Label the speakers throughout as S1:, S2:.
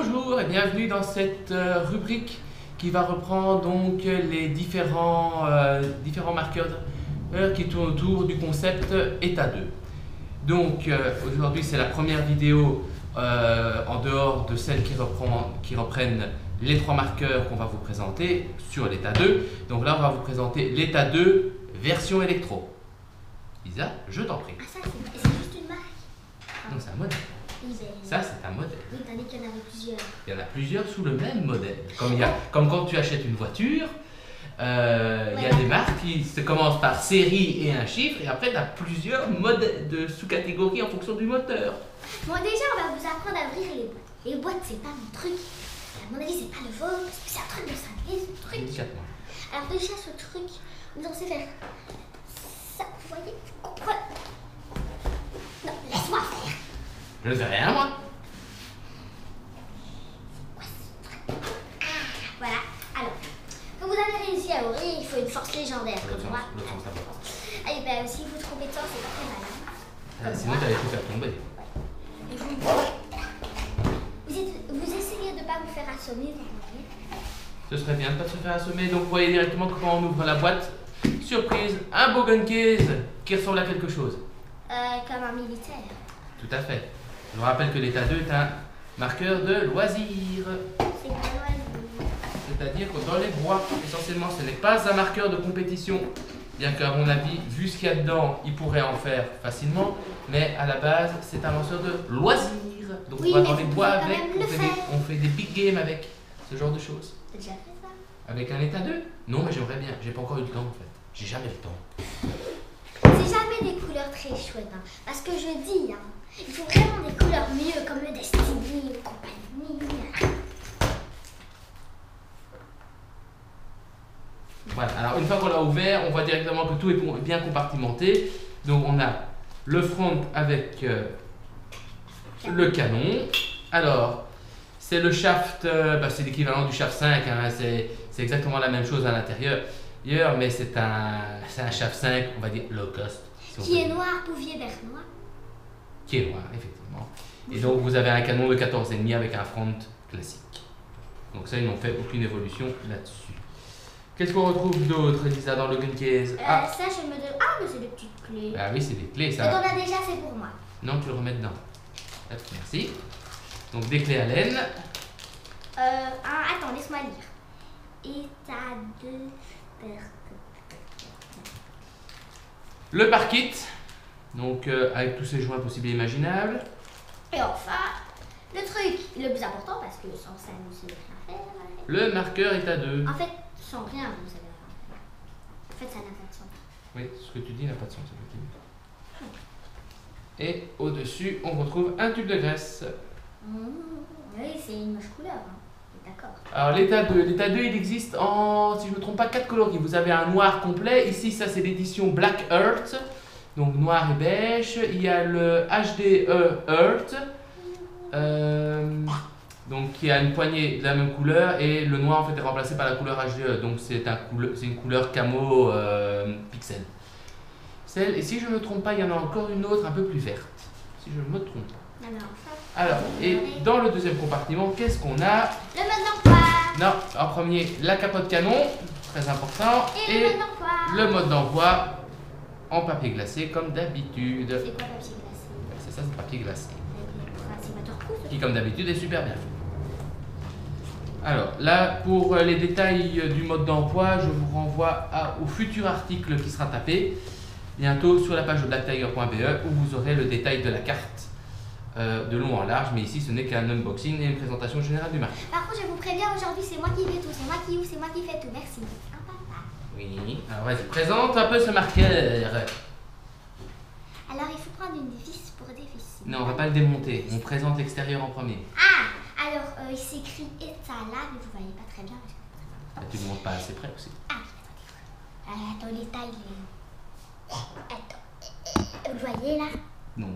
S1: Bonjour et bienvenue dans cette rubrique qui va reprendre donc les différents marqueurs qui tournent autour du concept état 2. Donc aujourd'hui c'est la première vidéo en dehors de celles qui reprennent les trois marqueurs qu'on va vous présenter sur l'état 2. Donc là on va vous présenter l'état 2 version électro. Lisa, je t'en prie.
S2: Ah ça c'est juste une marque?
S1: Non, c'est un modèle. Ça, c'est un modèle.
S2: Oui, tandis qu'il y en avait plusieurs.
S1: Il y en a plusieurs sous le même modèle. Comme quand tu achètes une voiture, il y a des marques qui se commencent par série et un chiffre, et après, tu as plusieurs modèles de sous-catégories en fonction du moteur.
S2: Bon, déjà, on va vous apprendre à ouvrir les boîtes. Les boîtes, c'est pas mon truc. À mon avis, c'est pas le vôtre, parce que c'est un truc de cinglé, ce truc.
S1: Délicatement.
S2: Alors, déjà, ce truc, vous en savez faire ça, vous voyez, vous comprenez. Non, laisse-moi faire.
S1: Je ne fais rien, moi.
S2: Voilà. Alors, quand vous avez réussi à ouvrir, il faut une force légendaire, comme moi.
S1: Le sens d'abord.
S2: Et ben, si vous trouvez de ça, c'est pas très malin.
S1: Sinon, tu allais tout faire tomber.
S2: Et vous essayez de ne pas vous faire assommer, vous voyez.
S1: Ce serait bien de ne pas se faire assommer. Donc, vous voyez directement comment on ouvre la boîte. Surprise, un beau gun case qui ressemble à quelque chose.
S2: Comme un militaire.
S1: Tout à fait. Je vous rappelle que l'état 2 est un marqueur de loisir.
S2: C'est pas loin.
S1: C'est-à-dire que dans les bois, essentiellement, ce n'est pas un marqueur de compétition. Bien qu'à mon avis, vu ce qu'il y a dedans, il pourrait en faire facilement. Mais à la base, c'est un lanceur de loisir. Donc
S2: oui,
S1: on va dans les
S2: vous
S1: bois
S2: pouvez
S1: avec,
S2: quand même
S1: on fait des big games avec, ce genre de choses.
S2: T'as déjà fait ça?
S1: Avec un état 2? Non, mais j'aimerais bien. J'ai pas encore eu le temps en fait. J'ai jamais le temps.
S2: C'est jamais des couleurs très chouettes. Hein. Parce que je dis, hein, il faut vraiment des couleurs mieux, comme le Destiny et compagnie.
S1: Voilà, alors une fois qu'on l'a ouvert, on voit directement que tout est bien compartimenté. Donc on a le front avec le canon. Alors, c'est le shaft, c'est l'équivalent du shaft 5, hein, c'est exactement la même chose à l'intérieur. Mais c'est un shaft 5, on va dire low cost. Si
S2: Qui est noir, pouvier vert noir.
S1: Qui est noir, effectivement. Et donc vous avez un canon de 14,5 avec un front classique. Donc ça, ils n'ont fait aucune évolution là-dessus. Qu'est-ce qu'on retrouve d'autre, Lisa, dans le gun case?
S2: Ça, je me demande. Ah, mais c'est des petites clés.
S1: Ah oui, c'est des clés,
S2: Et
S1: ça.
S2: on a déjà, c'est pour moi.
S1: Non, tu le remets dedans. Hop, merci. Donc des clés Allen.
S2: Attends, laisse-moi lire. État de
S1: Le par kit. Donc avec tous ses joints possibles et imaginables.
S2: Et enfin, le truc le plus important, parce que sans ça, vous ne savez rien faire.
S1: Le marqueur état 2.
S2: En fait, sans rien, vous savez rien faire. En fait, ça n'a pas de sens.
S1: Oui, ce que tu dis n'a pas de sens, effectivement. Et au-dessus, on retrouve un tube de graisse.
S2: Oui, c'est une moche couleur. Hein. D'accord.
S1: Alors l'état 2, il existe en, si je ne me trompe pas, 4 coloris. Vous avez un noir complet. Ici, ça c'est l'édition Black Earth. Donc noir et beige. Il y a le HDE Earth. Donc qui a une poignée de la même couleur. Et le noir en fait est remplacé par la couleur HDE. Donc c'est une couleur camo pixel. Et si je ne me trompe pas, il y en a encore une autre un peu plus verte. Si je ne me trompe pas. Alors, et dans le deuxième compartiment, qu'est-ce qu'on a?
S2: Le mode d'emploi.
S1: Non, en premier, la capote canon, très important.
S2: Et le mode d'emploi.
S1: Le mode d'envoi en papier glacé, comme d'habitude.
S2: C'est quoi papier glacé?
S1: C'est ça, c'est papier glacé.
S2: C'est waterproof.
S1: Qui, comme d'habitude, est super bien fait. Alors, là, pour les détails du mode d'emploi, je vous renvoie au futur article qui sera tapé bientôt sur la page de blacktiger.be où vous aurez le détail de la carte de long en large, mais ici ce n'est qu'un unboxing et une présentation générale du marque.
S2: Par contre, je vous préviens, aujourd'hui c'est moi qui fais tout, c'est moi qui ouvre, c'est moi qui fais tout. Merci. Papa.
S1: Oui, alors vas-y, présente un peu ce marqueur.
S2: Alors il faut prendre une vis pour dévisser.
S1: Non, on va pas le démonter, on présente l'extérieur en premier.
S2: Ah, alors il s'écrit état là, mais vous voyez pas très bien. Parce que...
S1: Tu ne montes pas assez près aussi.
S2: Attends, les tailles. Attends. Vous voyez là?
S1: Non.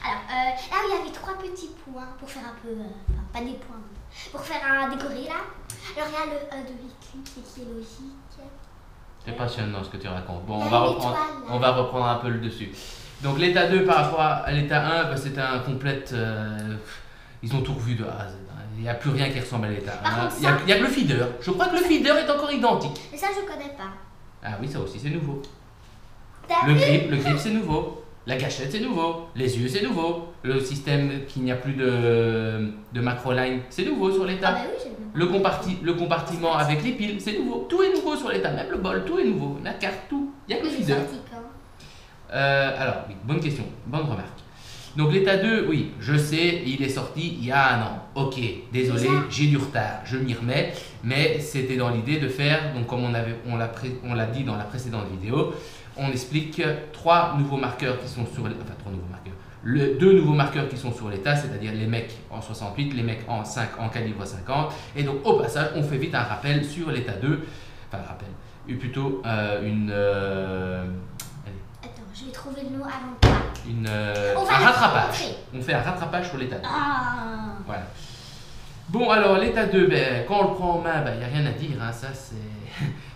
S2: Alors, là où il y avait 3 petits points pour faire un peu. Enfin, pas des points, mais pour faire un décoré là. Alors, il y a le 1, 2, 8, qui est logique.
S1: C'est passionnant ce que tu racontes. Bon,
S2: Là,
S1: on va reprendre un peu le dessus. Donc, l'état 2 par rapport à l'état 1, bah, c'est un complète Ils ont tout revu de A à Z. Hein. Il n'y a plus rien qui ressemble à l'état 1.
S2: Par contre,
S1: Il n'y a que le feeder. Je crois que le feeder est encore identique.
S2: Et ça, je connais pas.
S1: Ah oui, ça aussi c'est nouveau.
S2: T'as
S1: Le
S2: vu?
S1: grip c'est nouveau. La gâchette c'est nouveau. Les yeux c'est nouveau. Le système qu'il n'y a plus de macroline, c'est nouveau sur
S2: Ah
S1: l'état.
S2: bah oui, j'ai vu.
S1: Le compartiment avec les piles, c'est nouveau. Tout est nouveau sur l'état. Même le bol, tout est nouveau. La carte, tout. Il n'y a que le
S2: C'est
S1: feeder.
S2: sorti quand?
S1: Alors, oui, bonne question, bonne remarque. Donc l'état 2, oui, je sais, il est sorti il y a un an. Ok, désolé, j'ai du retard, je m'y remets, mais c'était dans l'idée de faire, donc comme on l'a dit dans la précédente vidéo, on explique trois nouveaux marqueurs qui sont sur, enfin trois nouveaux marqueurs, deux nouveaux marqueurs qui sont sur l'état, c'est-à-dire les mecs en 68, les mecs en 5 en calibre 50, et donc au passage, on fait vite un rappel sur l'état 2, enfin un rappel, ou plutôt
S2: Attends, je vais trouver le mot avant toi.
S1: un rattrapage. On fait un rattrapage sur l'état 2.
S2: Ah.
S1: Voilà. Bon, alors l'état 2, ben, quand on le prend en main, il n'y a rien à dire. Hein, ça,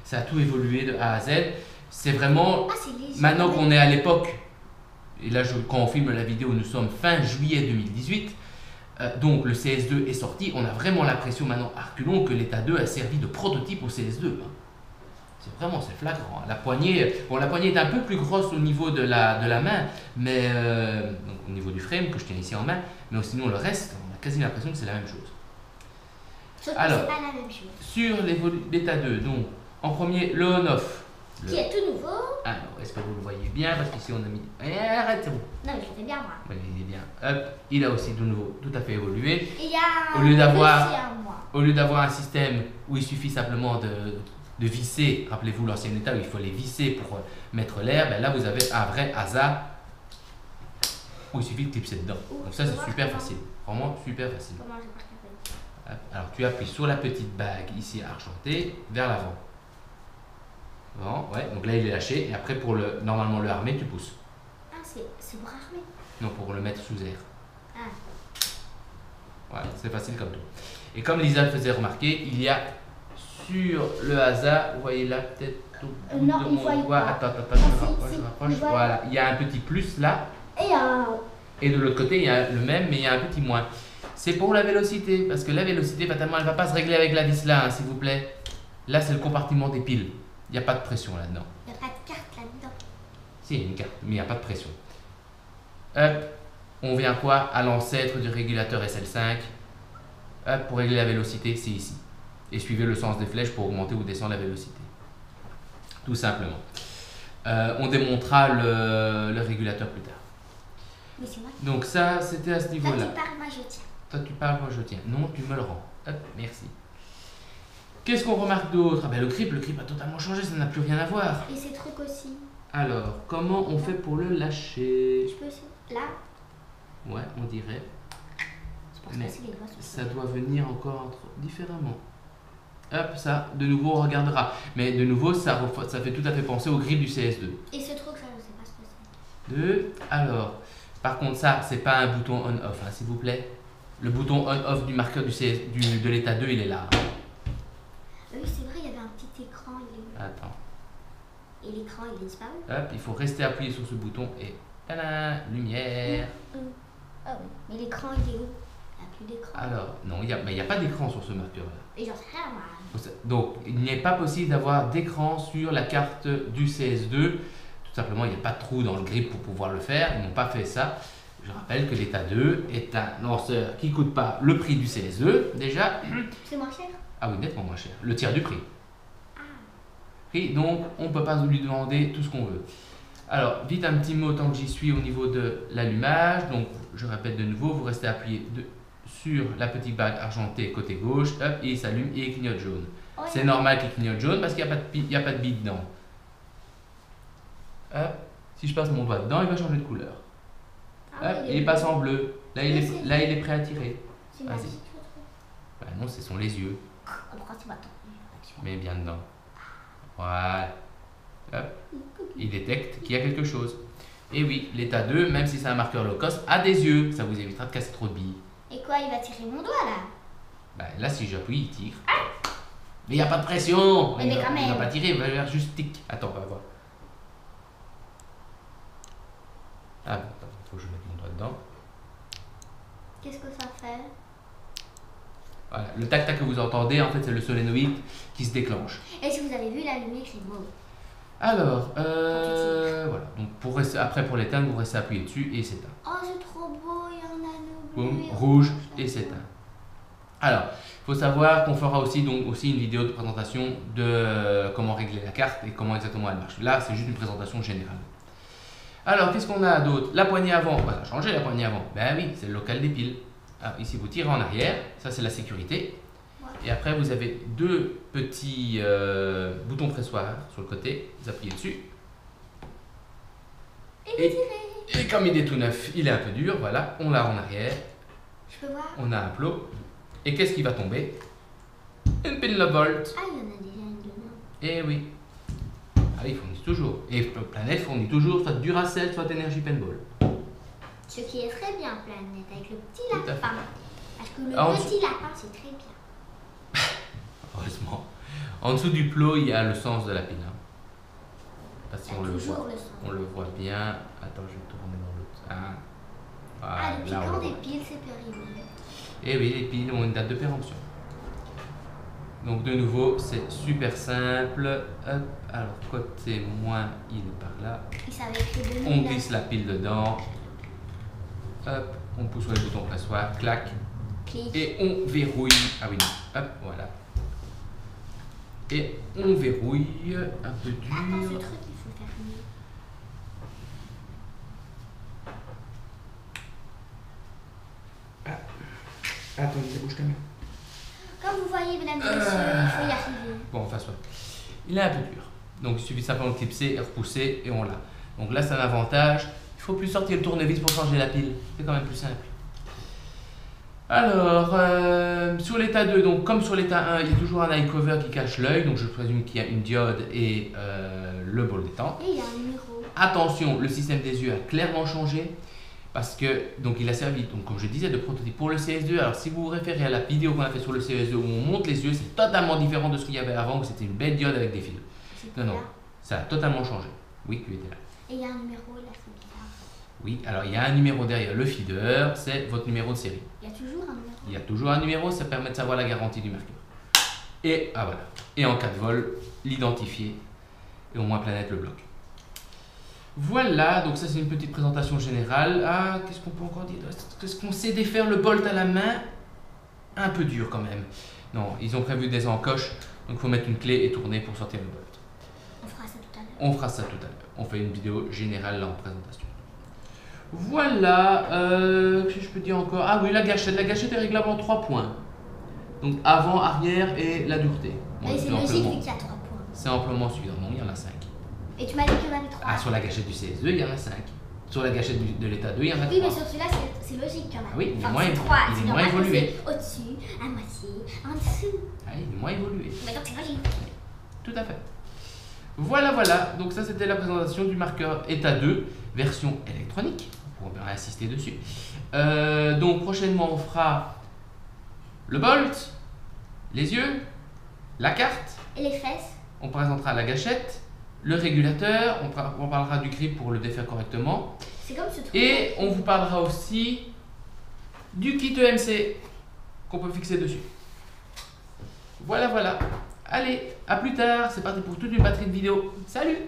S1: ça a tout évolué de A à Z. C'est vraiment,
S2: Ah, c'est léger.
S1: maintenant qu'on est à l'époque, et là, quand on filme la vidéo, nous sommes fin juillet 2018. Donc le CS2 est sorti. On a vraiment l'impression maintenant, à reculons, que l'état 2 a servi de prototype au CS2. Hein. C'est flagrant. La poignée est un peu plus grosse au niveau de la main, mais donc au niveau du frame que je tiens ici en main, mais sinon le reste, on a quasi l'impression que c'est la même chose.
S2: Sauf que
S1: Alors,
S2: c'est pas la même chose.
S1: sur l'état 2, donc en premier le on-off.
S2: Qui est tout nouveau.
S1: Alors, est-ce que vous le voyez bien? Parce qu'ici on a mis. Arrête, c'est bon.
S2: Non, mais je fais bien moi.
S1: Oui, il est bien. Hop, il a aussi de nouveau tout à fait évolué.
S2: Et il y a
S1: Au lieu d'avoir-
S2: aussi un mois.
S1: Au lieu d'avoir un système où il suffit simplement de visser, rappelez-vous l'ancien état où il faut les visser pour mettre l'air, ben là vous avez un vrai hasard où il suffit de clipser dedans. Donc ça c'est super facile, vraiment super facile.
S2: Comment je marque un peu?
S1: Hop, alors tu appuies sur la petite bague ici argentée vers l'avant. Bon, ouais, donc là il est lâché et après pour normalement le armer tu pousses.
S2: Ah, c'est pour armer.
S1: Non, pour le mettre sous air.
S2: Ah.
S1: Voilà, c'est facile comme tout. Et comme Lisa le faisait remarquer, il y a sur le hasard, vous voyez là peut-être au bout
S2: Non,
S1: de
S2: on
S1: mon
S2: voit
S1: doigt,
S2: pas.
S1: attends,
S2: Ah,
S1: je
S2: si,
S1: rapproche,
S2: on voit.
S1: voilà, il y a un petit plus là,
S2: Et un.
S1: et de l'autre côté il y a le même, mais il y a un petit moins. C'est pour la vélocité, parce que la vélocité, fatalement, elle ne va pas se régler avec la vis là, hein, s'il vous plaît. Là, c'est le compartiment des piles. Il n'y a pas de pression là-dedans.
S2: Il n'y a pas de carte là-dedans.
S1: Si, il y a une carte, mais il n'y a pas de pression. Hop, on vient quoi? À l'ancêtre du régulateur SL5. Hop, pour régler la vélocité, c'est ici. Et suivez le sens des flèches pour augmenter ou descendre la vélocité. Tout simplement. On démontera le régulateur plus tard.
S2: Mais c'est moi.
S1: Donc ça, c'était à ce
S2: Toi,
S1: niveau-là.
S2: tu parles, moi, je tiens.
S1: Toi, tu parles, moi je tiens. Non, tu me le rends. Hop, merci. Qu'est-ce qu'on remarque d'autre? Ah ben, le grip a totalement changé, ça n'a plus rien à voir.
S2: Et ces trucs aussi.
S1: Alors, comment on fait pour le lâcher?
S2: Je peux aussi. Là,
S1: Ouais, on dirait.
S2: je peux
S1: Mais
S2: passer les doigts sur
S1: ça doit venir encore différemment. Hop, ça, de nouveau, on regardera. Mais de nouveau, ça fait tout à fait penser au grip du CS2.
S2: Et ce truc, ça, je sais pas ce que c'est.
S1: Alors, par contre, ça, c'est pas un bouton on-off, hein, s'il vous plaît. Le bouton on-off du marqueur de l'état 2, il est là.
S2: Oui, c'est vrai, il y avait un petit écran.
S1: Attends.
S2: Et l'écran, il est disparu.
S1: Hop, il faut rester appuyé sur ce bouton et tadam, lumière.
S2: Ah oui. Mais l'écran, il est où? Il n'y a plus d'écran.
S1: Alors, non, il n'y a pas d'écran sur ce marqueur-là.
S2: Et j'en sais rien, moi.
S1: Donc, il n'est pas possible d'avoir d'écran sur la carte du CS2. Tout simplement, il n'y a pas de trou dans le grip pour pouvoir le faire. Ils n'ont pas fait ça. Je rappelle que l'état 2 est un lanceur qui ne coûte pas le prix du CS2, déjà.
S2: C'est moins cher?
S1: Ah oui, nettement moins cher. Le tiers du prix.
S2: Ah.
S1: Et donc, on ne peut pas lui demander tout ce qu'on veut. Alors, vite un petit mot tant que j'y suis au niveau de l'allumage. Donc, je répète de nouveau, vous restez appuyé sur la petite bague argentée côté gauche, hop, et il s'allume et il clignote jaune.
S2: Oh,
S1: C'est normal qu'il clignote jaune parce qu'il n'y a pas de bille dedans. Hop, si je passe mon doigt dedans, il va changer de couleur.
S2: Ah
S1: Hop,
S2: oui,
S1: et il passe en bleu. Là, il est prêt à tirer.
S2: C'est
S1: Vas-y.
S2: magique, je trouve.
S1: Bah non, ce sont les yeux.
S2: Pourquoi tu m'attends?
S1: Mets bien dedans. Voilà. Hop, il détecte qu'il y a quelque chose. Et oui, l'état 2, même si c'est un marqueur low cost, a des yeux. Ça vous évitera de casser trop de billes.
S2: Et quoi, il va tirer mon doigt là?
S1: Bah, là, si j'appuie, il tire. Mais il n'y a pas de pression.
S2: Mais quand
S1: Il va
S2: même.
S1: pas tirer, il va faire juste tic. Attends, on va voir. Ah, attends, faut que je mette mon doigt dedans.
S2: Qu'est-ce que ça fait?
S1: Voilà. Le tac-tac que vous entendez, en fait, c'est le solénoïde qui se déclenche.
S2: Et si vous avez vu, la lumière est mauve.
S1: Alors, voilà. Donc, après, pour l'éteindre, vous restez appuyé dessus et s'éteint.
S2: Oh, c'est trop beau, il y en a
S1: Boum, rouge et s'éteint. Alors, il faut savoir qu'on fera aussi une vidéo de présentation de comment régler la carte et comment exactement elle marche. Là, c'est juste une présentation générale. Alors, qu'est-ce qu'on a d'autre? La poignée avant, on va changer la poignée avant. Ben oui, c'est le local des piles. Alors, ici, vous tirez en arrière, ça c'est la sécurité. Et après, vous avez deux petits boutons pressoirs sur le côté, vous appuyez dessus. Et comme il est tout neuf, il est un peu dur, voilà, on l'a en arrière.
S2: Je peux voir?
S1: On a un plot. Et qu'est-ce qui va tomber? Une pile de Bolt.
S2: Ah, il y en a déjà une dedans.
S1: Eh oui. Ah, ils fournissent toujours. Et Planète fournit toujours soit Duracell, soit Energy Paintball.
S2: Ce qui est très bien, Planète, avec le petit
S1: Tout à
S2: lapin.
S1: fait.
S2: Parce que le petit lapin, c'est très bien.
S1: Heureusement. En dessous du plot, il y a le sens de la pile. Hein. Parce
S2: Il y a
S1: qu'on le
S2: toujours
S1: voit.
S2: le sens.
S1: On le voit bien. Attends, je vais tourner dans l'autre. Ah,
S2: Ah, le
S1: là, on
S2: piquant
S1: le
S2: des
S1: voit.
S2: piles, c'est périmé.
S1: Et oui, les piles ont une date de péremption. Donc de nouveau, c'est super simple. Hop, alors côté moins, il est par là.
S2: Et ça va être de
S1: On glisse la pile dedans. Hop, on pousse sur les boutons pressoir, clac.
S2: Clic.
S1: Et on verrouille. Ah oui, non. Hop, voilà. Et on verrouille un peu
S2: Attends, ce
S1: dur.
S2: truc, il faut fermer.
S1: Attends, ça bouge quand même.
S2: Comme vous voyez, mesdames et messieurs, il faut y arriver.
S1: Bon, enfin, soit. Il est un peu dur. Donc, il suffit simplement de clipser et repousser et on l'a. Donc là, c'est un avantage. Il ne faut plus sortir le tournevis pour changer la pile. C'est quand même plus simple. Alors, sur l'état 2, donc comme sur l'état 1, il y a toujours un eye cover qui cache l'œil. Donc, je présume qu'il y a une diode et le bol détente.
S2: Et il y a un numéro.
S1: Attention, le système des yeux a clairement changé. Parce que, donc il a servi, donc, comme je disais, de prototype pour le CS2. Alors si vous vous référez à la vidéo qu'on a fait sur le CS2 où on monte les yeux, c'est totalement différent de ce qu'il y avait avant, où c'était une belle diode avec des fils. Non, ça a totalement changé. Oui, tu étais là.
S2: Et il y a un numéro là, c'est bizarre.
S1: Oui, alors il y a un numéro derrière le feeder, c'est votre numéro de série.
S2: Il y a toujours un numéro.
S1: Il y a toujours un numéro, ça permet de savoir la garantie du marqueur. Et, ah voilà. Et en cas de vol, l'identifier et au moins Planète le bloque. Voilà, donc ça c'est une petite présentation générale. Ah, qu'est-ce qu'on peut encore dire? Est-ce qu'on sait défaire le bolt à la main? Un peu dur quand même. Non, ils ont prévu des encoches, donc il faut mettre une clé et tourner pour sortir le bolt.
S2: On fera ça tout à l'heure.
S1: On fera ça tout à l'heure. On fait une vidéo générale là en présentation. Voilà, qu'est-ce que je peux dire encore? Ah oui, la gâchette. La gâchette est réglable en 3 points. Donc avant, arrière et la dureté. Bon,
S2: Et c'est logique vu qu'il y a 3 points.
S1: c'est amplement suffisant. Non, il y en a 5.
S2: Et tu m'as dit qu'il y en avait 3.
S1: Ah, sur la gâchette du CS2, il y en a 5. Sur la gâchette de l'état 2, il y en a 3.
S2: Oui, mais sur celui-là, c'est logique quand même.
S1: Ah oui, il est
S2: Enfin,
S1: moins-
S2: c'est 3,
S1: il est
S2: c'est
S1: moins
S2: normal que
S1: évolué.
S2: c'est au-dessus, à moitié, en dessous.
S1: Ah, il est moins évolué.
S2: Mais donc c'est logique.
S1: Tout à fait. Voilà, voilà. Donc ça, c'était la présentation du marqueur état 2, version électronique. On pourra bien insister dessus. Donc prochainement, on fera le bolt, les yeux, la carte.
S2: Et les fesses?
S1: On présentera la gâchette, le régulateur. On parlera du grip pour le défaire correctement.
S2: C'est comme ce truc.
S1: Et on vous parlera aussi du kit EMC qu'on peut fixer dessus. Voilà, voilà. Allez, à plus tard. C'est parti pour toute une batterie de vidéos. Salut!